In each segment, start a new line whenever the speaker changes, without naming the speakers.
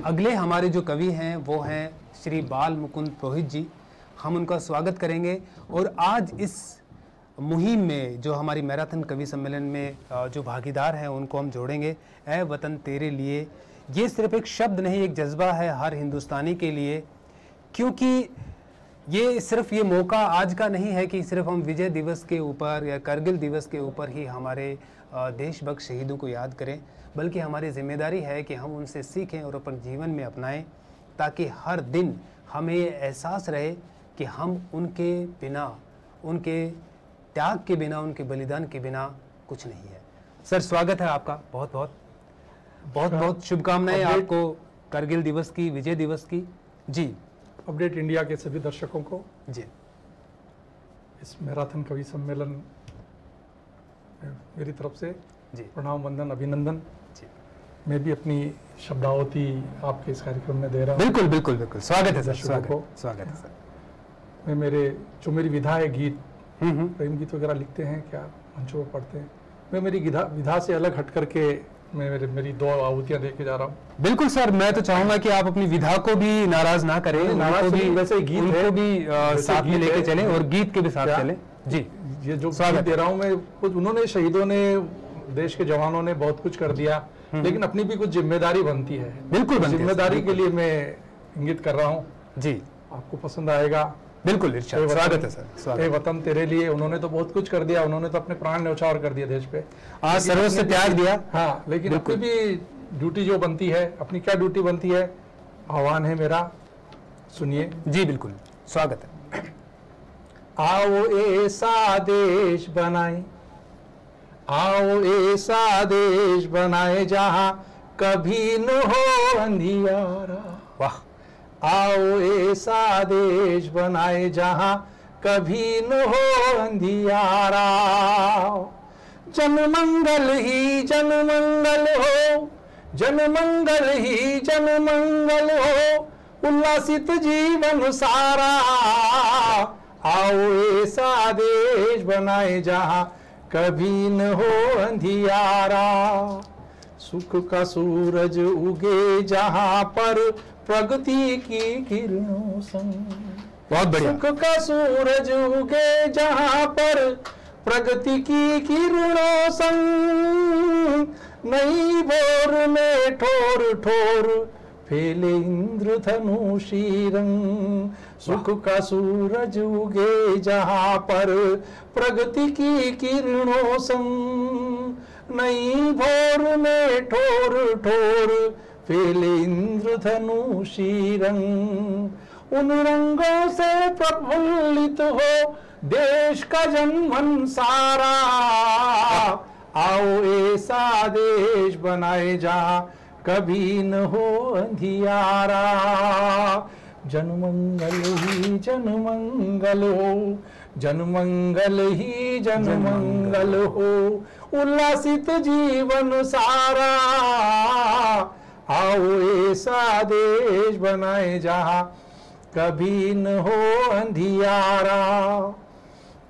अगले हमारे जो कवि हैं वो हैं श्री बाल मुकुंद पुरोहित जी। हम उनका स्वागत करेंगे और आज इस मुहिम में जो हमारी मैराथन कवि सम्मेलन में जो भागीदार हैं उनको हम जोड़ेंगे। ऐ वतन तेरे लिए, ये सिर्फ एक शब्द नहीं, एक जज्बा है हर हिंदुस्तानी के लिए, क्योंकि ये सिर्फ ये मौका आज का नहीं है कि सिर्फ हम विजय दिवस के ऊपर या करगिल दिवस के ऊपर ही हमारे देशभक्त शहीदों को याद करें, बल्कि हमारी जिम्मेदारी है कि हम उनसे सीखें और अपने जीवन में अपनाएं, ताकि हर दिन हमें एहसास रहे कि हम उनके बिना, उनके त्याग के बिना, उनके बलिदान के बिना कुछ नहीं है। सर, स्वागत है आपका, बहुत बहुत शुभकामनाएं आपको करगिल दिवस की, विजय दिवस की। जी,
अपडेट इंडिया के सभी दर्शकों को
जी
इस मैराथन कवि सम्मेलन मेरी तरफ से
जी
प्रणाम, वंदन, अभिनंदन।
जी,
मैं भी अपनी शब्दावती आपके इस कार्यक्रम में दे रहा हूँ।
बिल्कुल बिल्कुल बिल्कुल, स्वागत है सर, स्वागत है सर।
मैं मेरी विधा है, गीत प्रेम गीत वगैरह लिखते हैं क्या, मंचों पर पढ़ते हैं। मैं मेरी विधा से अलग हट करके मैं मेरी दो आहुतियां दे के जा रहा हूँ।
बिल्कुल सर, मैं तो चाहूंगा कि आप अपनी विधा को भी नाराज ना करें,
नाराज भी, वैसे गीत
उनको भी साथ में लेके चलें और गीत के भी साथ चलें। जी,
ये जो गीत दे रहा हूँ मैं, कुछ उन्होंने, शहीदों ने, देश के जवानों ने बहुत कुछ कर दिया, लेकिन अपनी भी कुछ जिम्मेदारी बनती है।
बिल्कुल,
जिम्मेदारी के लिए मैं इंगित कर रहा हूँ।
जी,
आपको पसंद आएगा।
बिल्कुल, स्वागत है सर।
ए वतन तेरे लिए, उन्होंने तो बहुत कुछ कर दिया, उन्होंने तो अपने प्राण न्यौछावर कर दिया देश पे,
आज सर्वस्व त्याग दिया।
हाँ, लेकिन अपनी भी ड्यूटी जो बनती है, अपनी क्या ड्यूटी बनती है, आह्वान है मेरा, सुनिए।
जी बिल्कुल, स्वागत है।
आओ ऐसा देश बनाए, आओ ऐसा देश बनाए जहां कभी न हो अंधियारा।
वाह।
आओ ऐसा देश बनाए जहां कभी न हो अंधियारा। जनमंगल ही जनमंगल हो, जनमंगल ही जनमंगल हो, उल्लासित जीवन सारा। आओ ऐसा देश बनाए जहां कभी न हो अंधियारा। सुख का सूरज उगे जहां पर प्रगति की किरणों संग।
बहुत बढ़िया।
सुख का सूरज उगे जहां पर प्रगति की किरणों संग। नई भोर में ठोर ठोर फैले इंद्रधनुषी रंग। सुख का सूरज उगे जहां पर प्रगति की किरणों संग। नई भोर में ठोर ठोर फैले इंद्रधनुषी रंग। उन रंगों से प्रफुल्लित हो देश का जनमन सारा। आओ ऐसा देश बनाए जहां कभी न हो अंधियारा। जनमंगल ही जनमंगल हो, जनमंगल ही जनमंगल हो, उल्लासित जीवन सारा। आओ ऐसा देश बनाए जहां कभी न हो अंधियारा।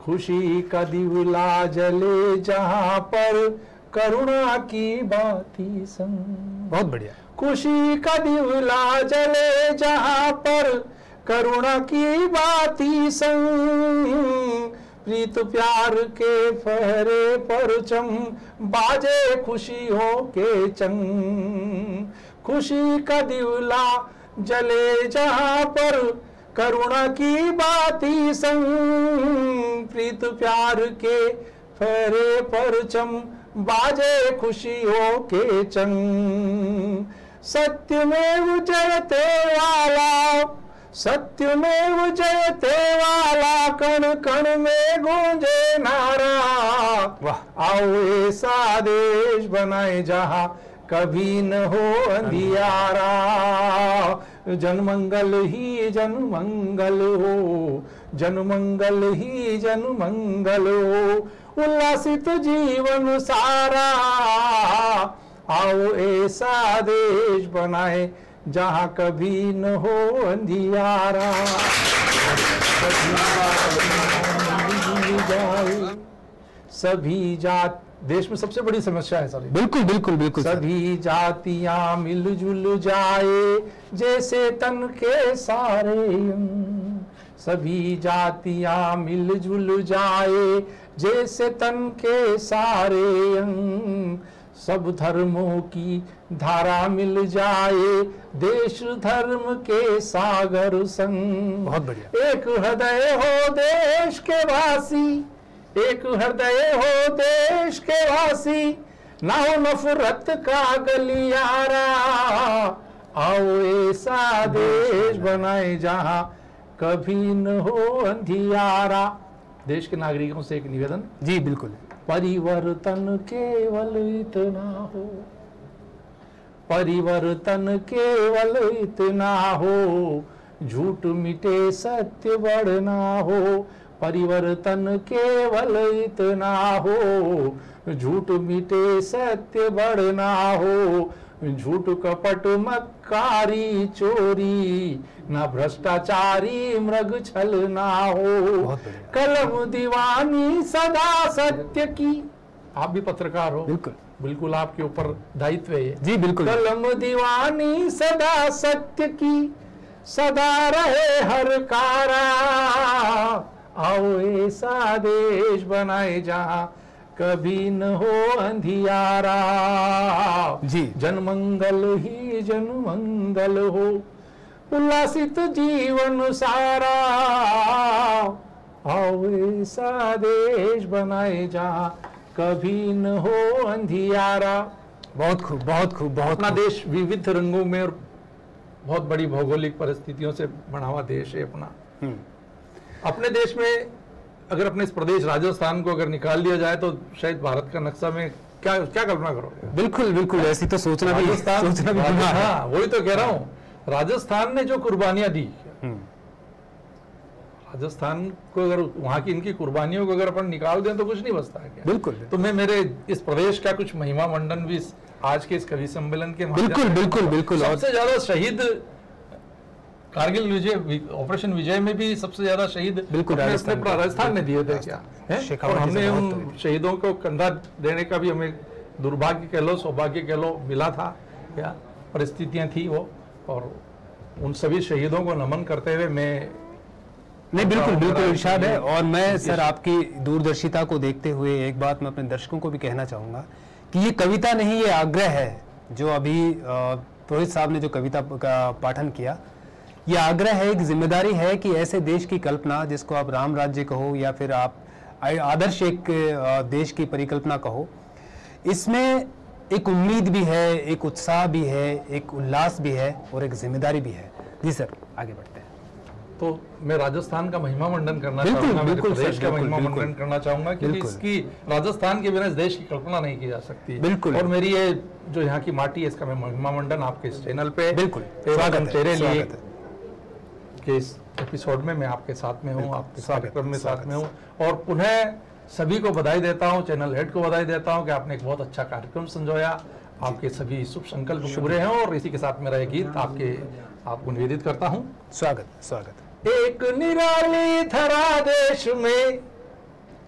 खुशी का दिवला जले जहां पर करुणा की बाती संग।
बहुत बढ़िया।
खुशी का दिवला जले जहां पर करुणा की बाती संग। प्रीत प्यार के फहरे परचम बाजे खुशियों के चंग। खुशी का दिवला जले जहां पर करुणा की बाती संग। प्रीत प्यार के फहरे परचम बाजे खुशियों के चंग। सत्यमेव जयते वाला, सत्यमेव जयते वाला, कण कण में गूंजे नारा। आओ ऐसा देश बनाए जहां कभी न हो अंधियारा। जनमंगल ही जनमंगल हो, जनमंगल ही जनमंगल हो, उल्लासित जीवन सारा। आओ ऐसा देश बनाए जहां कभी न हो अंधियारा। सभी जात देश में सबसे बड़ी समस्या है सर।
बिल्कुल बिल्कुल बिल्कुल सर।
सभी जातियां मिलजुल जाए जैसे तन के सारे अंग, सभी जातियां मिलजुल जाए जैसे तन के सारे अंग, सब धर्मों की धारा मिल जाए देश धर्म के सागर संग।
बहुत बढ़िया।
एक हृदय हो देश के वासी, एक हृदय हो देश के वासी, ना हो नफरत का गलियारा, आओ ऐसा देश बनाए जहां कभी न हो अंधियारा। देश के नागरिकों से एक निवेदन,
जी बिल्कुल।
परिवर्तन केवल इतना हो, परिवर्तन केवल इतना हो, झूठ मिटे सत्य बढ़ना हो, परिवर्तन केवल इतना हो, झूठ मिटे सत्य बढ़ना हो, झूठ कपट मक्कारी चोरी, ना भ्रष्टाचारी मृग छल ना हो, कलम दीवानी सदा सत्य की। आप भी पत्रकार हो,
बिल्कुल
बिल्कुल आपके ऊपर दायित्व है
जी बिल्कुल।
कलम दीवानी सदा सत्य की, सदा रहे हर कारा, आओ ऐसा देश बनाए जहां कभी न हो अंधियारा,
जी।
जनमंगल ही जनमंगल हो, उल्लासित जीवन सारा, आओ ऐसा देश बनाए जहां कभी न हो अंधियारा।
बहुत खूब बहुत खूब बहुत
अपना
खूब।
देश विविध रंगों में और बहुत बड़ी भौगोलिक परिस्थितियों से बना हुआ देश है अपना। अपने देश में अगर अपने इस प्रदेश राजस्थान को अगर निकाल दिया जाए तो शायद भारत का नक्शा में क्या क्या कल्पना करोगे?
बिल्कुल बिल्कुल, ऐसी तो सोचना भी गुनाह है।
हाँ, वही तो कह रहा हूँ, राजस्थान ने जो कुर्बानियां दी, राजस्थान को अगर वहां की इनकी कुर्बानियों को अगर अपन निकाल दें तो कुछ नहीं बचता है क्या?
बिल्कुल।
तो मैं मेरे इस प्रदेश का कुछ महिमा मंडन भी आज के इस कवि सम्मेलन के
बिल्कुल बिल्कुल बिल्कुल।
सबसे ज्यादा शहीद कारगिल विजय, ऑपरेशन विजय में भी सबसे ज्यादा शहीद
बिल्कुल
राजस्थान ने दिए थे क्या है? और हमने उन शहीदों को कंधा देने का भी हमें दुर्भाग्य कह लो सौभाग्य कह लो मिला था क्या, परिस्थितियां थी वो। और उन सभी शहीदों को नमन करते हुए मैं
नहीं बिल्कुल बिल्कुल इरशाद है। और मैं सर आपकी दूरदर्शिता को देखते हुए एक बात मैं अपने दर्शकों को भी कहना चाहूँगा कि ये कविता नहीं, ये आग्रह है जो अभी पुरोहित साहब ने जो कविता का पाठन किया, ये आग्रह है, एक जिम्मेदारी है कि ऐसे देश की कल्पना जिसको आप राम राज्य कहो या फिर आप आदर्श एक देश की परिकल्पना कहो, इसमें एक उम्मीद भी है, एक उत्साह भी है, एक उल्लास भी है और एक जिम्मेदारी भी है। जी सर आगे बढ़ते हैं।
तो मैं राजस्थान का महिमा मंडन करना चाहूंगा, मेरे प्रदेश का महिमा मंडन करना चाहूंगा क्योंकि इसकी राजस्थान के बिना इस देश की कल्पना नहीं की जा सकती।
बिल्कुल।
और मेरी ये जो यहाँ की माटी है इसका मैं महिमा मंडन आपके इस चैनल पे
बिल्कुल
तेरे लिए के इस एपिसोड में मैं आपके साथ में हूँ, आपके कार्यक्रम में साथ में हूँ और पुनः सभी को बधाई देता हूँ, चैनल हेड को बधाई देता हूँ कि आपने एक बहुत अच्छा कार्यक्रम संजोया। आपके सभी शुभ संकल्प पूरे हैं और इसी के साथ मेरा एक गीत आपको निवेदित करता हूँ।
स्वागत स्वागत।
एक निराली धरा देश में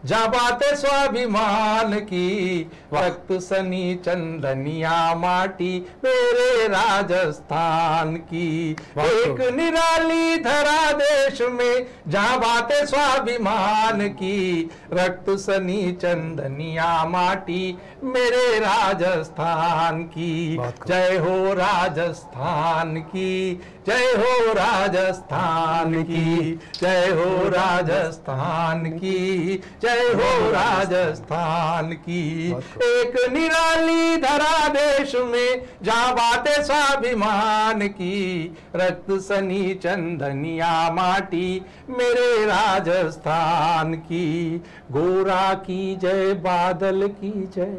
जहाँ बातें स्वाभिमान की, रक्त सनी चंदनिया माटी मेरे राजस्थान की। एक निराली धरा देश में जहाँ बातें स्वाभिमान की, रक्त सनी चंदनिया माटी मेरे राजस्थान की। जय हो राजस्थान की, जय हो राजस्थान की, जय हो राजस्थान की, जय हो राजस्थान की। एक निराली धरा देश में जहाँ बातें स्वाभिमान की, रक्त सनी चंदनिया माटी मेरे राजस्थान की। गोरा की जय बादल की जय,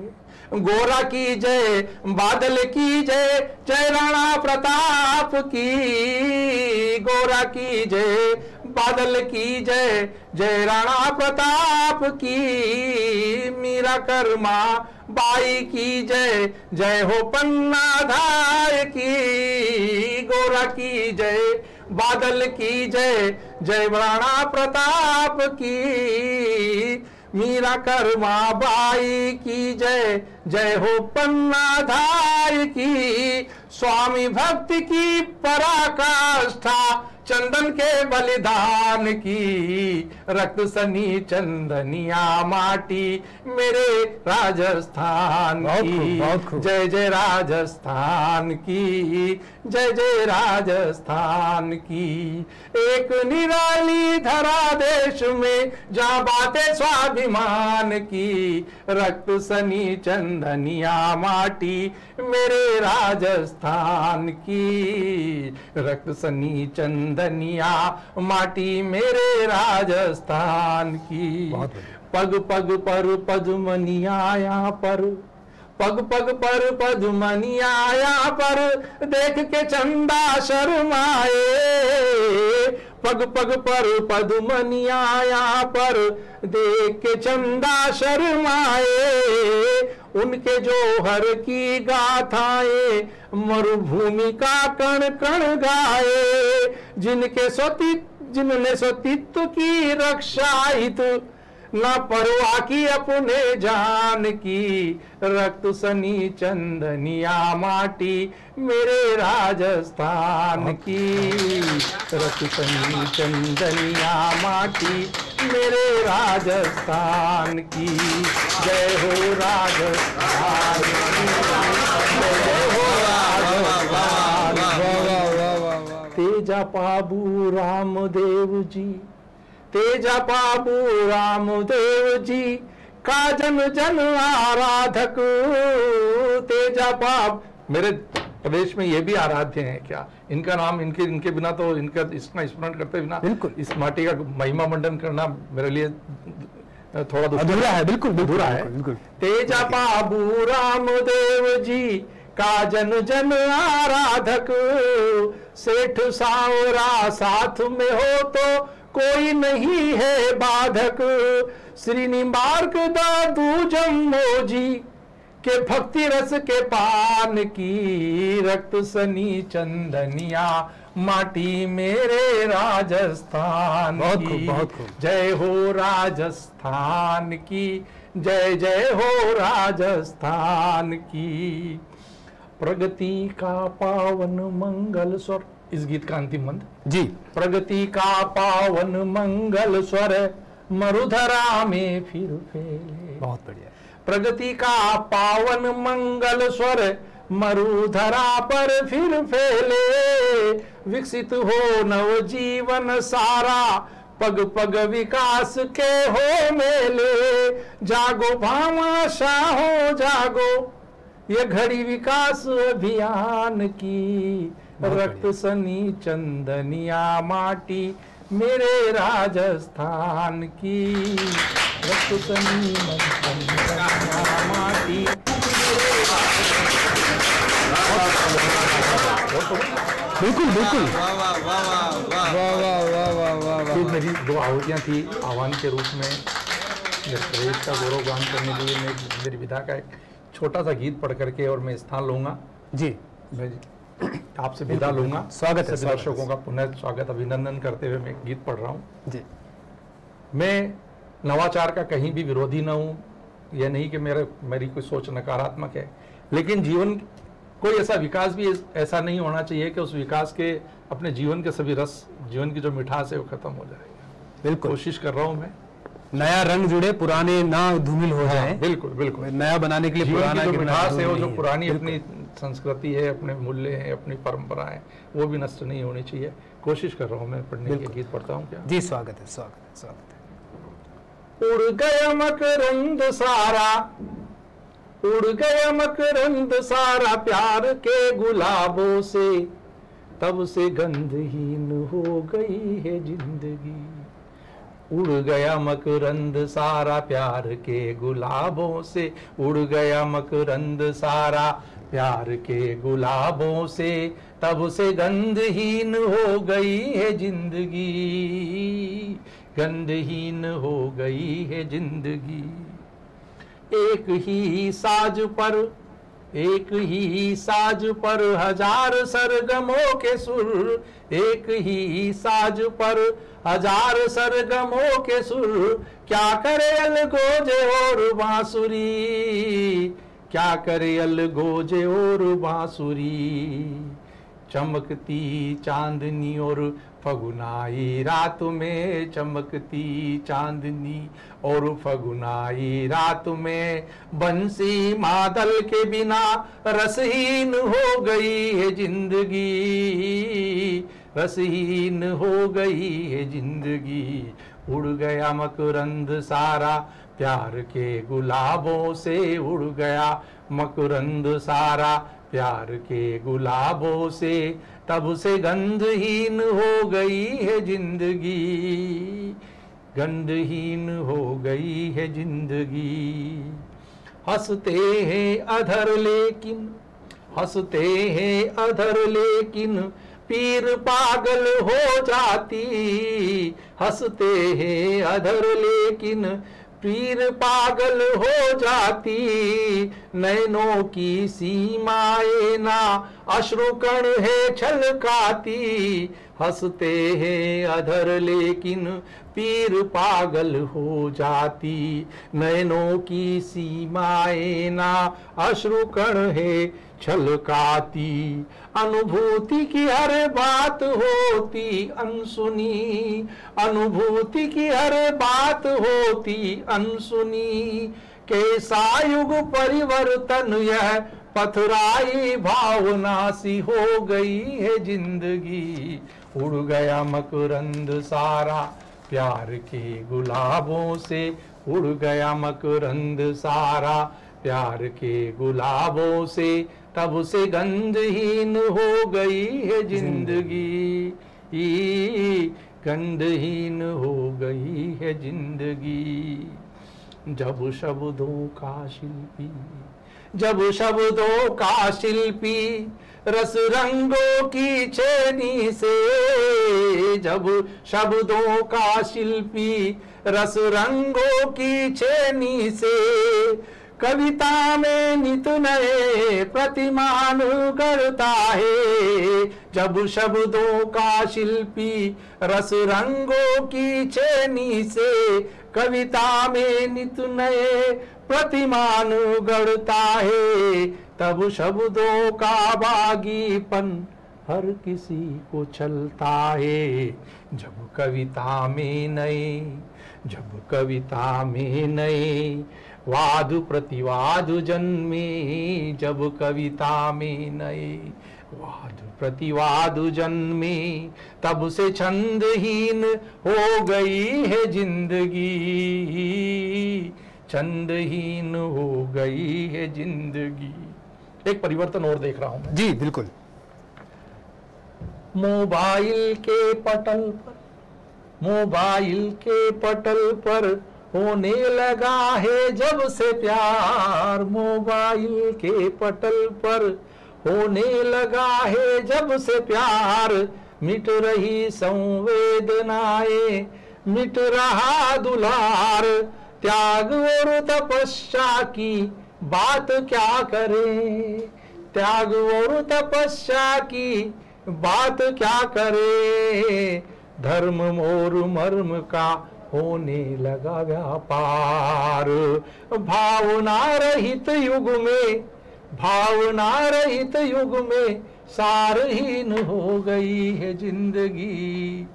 गोरा की जय बादल की जय, जय राणा प्रताप की। गोरा की जय बादल की जय, जय राणा प्रताप की। मीरा कर्मा बाई की जय, जय हो पन्ना धार की। गोरा की जय बादल की जय, जय राणा प्रताप की। मीरा कर्मा बाई की जय, जय हो पन्ना धाय की। स्वामी भक्ति की पराकाष्ठा, चंदन के बलिदान की। रक्त सनी चंदनिया माटी मेरे राजस्थान की। जय जय राजस्थान की, जय जय राजस्थान की। एक निराली धरा देश में, जहाँ बातें स्वाभिमान की। रक्त सनी चंदनिया माटी मेरे राजस्थान की। रक्त सनी चंदनिया माटी मेरे राजस्थान की। पग पग पर पद्मनिया पर, पग पग पर पद्मनिया पर, देख के चंदा शर्माए। पग पग पर पद्मनिया पर, देख के चंदा शर्माए। उनके जोहर की गाथाएं मरुभूमि का कण कण गाए। जिनने स्वतित्व की रक्षा हित, ना परवाह की अपने जान की। रक्त सनी चंदनिया माटी मेरे राजस्थान की। रक्त सनी चंदनिया माटी मेरे राजस्थान की। जय हो राजस्थान की, जय हो राजस्थान। तेजा बाबू रामदेव जी, तेजा बाबू रामदेव जी का जन जन आराधक। तेजा बाब मेरे प्रदेश में ये भी आराध्य हैं क्या? इनका नाम, इनके बिना तो, इनका इसका स्मरण करते बिना बिल्कुल इस माटी का महिमा मंडन करना मेरे लिए थोड़ा अधूरा है। बिल्कुल अधूरा है। बिल्कुल। तेजा बाबू रामदेव जी का जन जन आराधक। सेठ सांवरा साथ में हो तो कोई नहीं है बाधक। श्री निम्बार्क दादू जम्मो जी के भक्ति रस के पान की। रक्त सनी चंदनिया माटी मेरे राजस्थान की। जय हो राजस्थान की, जय जय हो राजस्थान की। प्रगति का पावन मंगल स्वर, इस गीत का अंतिम मंत्र जी। प्रगति का पावन मंगल स्वर, मरुधरा में फिर फैले। बहुत बढ़िया। प्रगति का पावन मंगल स्वर, मरुधरा पर फिर फैले। विकसित हो नव जीवन सारा, पग पग विकास के हो मेले। जागो भामाशाह हो जागो, ये घड़ी विकास अभियान की। रक्त सनी चंदनिया माटी मेरे राजस्थान की। रक्त सनी चंदनिया माटी बिल्कुल बिल्कुल। तो मेरी दो आहुतियाँ थी आह्वान के रूप में, प्रदेश का गौरव गान करने के लिए। मैं मेरी विधा का एक छोटा सा गीत पढ़ करके और मैं स्थान लूंगा जी। मैं आपसे विदा लूंगा। स्वागत है दर्शकों का, पुनः स्वागत अभिनंदन करते हुए मैं गीत पढ़ रहा हूँ जी। मैं नवाचार का कहीं भी विरोधी न हूँ, यह नहीं कि मेरी कोई सोच नकारात्मक है, लेकिन जीवन कोई ऐसा विकास भी ऐसा नहीं होना चाहिए कि उस विकास के अपने जीवन के सभी रस, जीवन की जो मिठास है वो खत्म हो जाएगा। बिल्कुल कोशिश कर रहा हूँ मैं, नया रंग जुड़े पुराने ना धूमिल हो जाए। बिल्कुल बिल्कुल, नया बनाने के लिए पुराना जो मिठास है, वो जो पुरानी अपनी संस्कृति है, अपने मूल्य हैं, अपनी परंपरा है, वो भी नष्ट नहीं होनी चाहिए। कोशिश कर रहा हूँ मैं पढ़ने के। गीत पढ़ता हूँ क्या जी? स्वागत है, स्वागत है, स्वागत है। उड़ गया मकरंद सारा, उड़ गया मकरंद सारा, प्यार के गुलाबों से, तब से गंधहीन हो गई है जिंदगी। उड़ गया मकरंद सारा प्यार के गुलाबों से, उड़ गया मकरंद सारा प्यार के गुलाबों से, तब से गंधहीन हो गई है जिंदगी, गंधहीन हो गई है जिंदगी। एक ही साज पर एक ही साज पर हजार सरगमों के सुर, एक ही साज पर हजार सरगमों के सुर, क्या करे अलगोजे और बांसुरी, क्या करे अलगोजे और बांसुरी। चमकती चांदनी और फगुनाई रात में, चमकती चांदनी और फगुनाई रात में, बंसी मादल के बिना रसहीन हो गई है जिंदगी, रसहीन हो गई है जिंदगी। उड़ गया मकरंद सारा प्यार के गुलाबों से, उड़ गया मकरंद सारा प्यार के गुलाबों से, तब से गंधहीन हो गई है जिंदगी, गंधहीन हो गई है जिंदगी। हंसते हैं अधर लेकिन, हंसते हैं अधर लेकिन, पीर पागल हो जाती, हंसते हैं अधर लेकिन पीर पागल हो जाती। नैनों की सीमाएं ना अश्रुकण है छलकाती, हंसते हैं अधर लेकिन पीर पागल हो जाती। नैनों की सीमाएं ना अश्रुकण है छलकाती। अनुभूति की हर बात होती अनसुनी, अनुभूति की हर बात होती अनसुनी। कैसा युग परिवर्तन यह पथराई भावना सी हो गई है जिंदगी। उड़ गया मकरंद सारा प्यार के गुलाबों से, उड़ गया मकरंद सारा प्यार के गुलाबों से, तब से गंधहीन हो गई है जिंदगी, गंधहीन हो गई है जिंदगी। जब शब्दों का शिल्पी, जब शब्दों का शिल्पी रस रंगों की छेनी से, जब शब्दों का शिल्पी रस रंगों की छेनी से, कविता में नित नए प्रतिमान गढ़ता है। जब शब्दों का शिल्पी रस रंगों की छेनी से, कविता में नित नए प्रतिमान गढ़ता है। तब शब्दों का बागीपन हर किसी को छलता है। जब कविता में नए, जब कविता में नए वाद प्रतिवाद जन्मे, जब कविता में नए वाद प्रतिवाद जन्मे, तब से छंदहीन हो गई है जिंदगी, छंदहीन हो गई है जिंदगी। एक परिवर्तन और देख रहा हूं मैं।
जी बिल्कुल।
मोबाइल के पटल पर, मोबाइल के पटल पर होने लगा है जब से प्यार। मोबाइल के पटल पर होने लगा है जब से प्यार। मिट रही संवेदनाएं, मिट रहा दुलार। त्याग और तपस्या की बात क्या करें, त्याग और तपस्या की बात क्या करें। धर्म और मर्म का होने लगा व्यापार। भावना रहित युग में, भावना रहित युग में सारहीन हो गई है जिंदगी,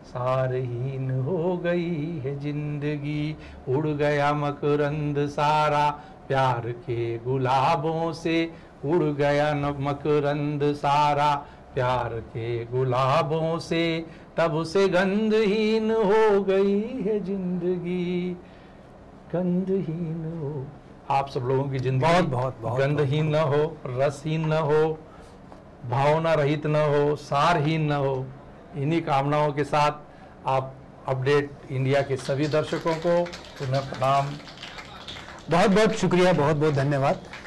सारहीन हो गई है जिंदगी। उड़ गया मकरंद सारा प्यार के गुलाबों से, उड़ गया मकरंद सारा प्यार के गुलाबों से, तब से गंधहीन हो गई है जिंदगी, गंधहीन हो। आप सब लोगों की जिंदगी
बहुत बहुत बहुत
गंधहीन न हो, रसहीन न हो, भावना रहित न हो, सारहीन न हो। इन्हीं कामनाओं के साथ आप अपडेट इंडिया के सभी दर्शकों को पुनः प्रणाम।
बहुत बहुत शुक्रिया, बहुत बहुत धन्यवाद।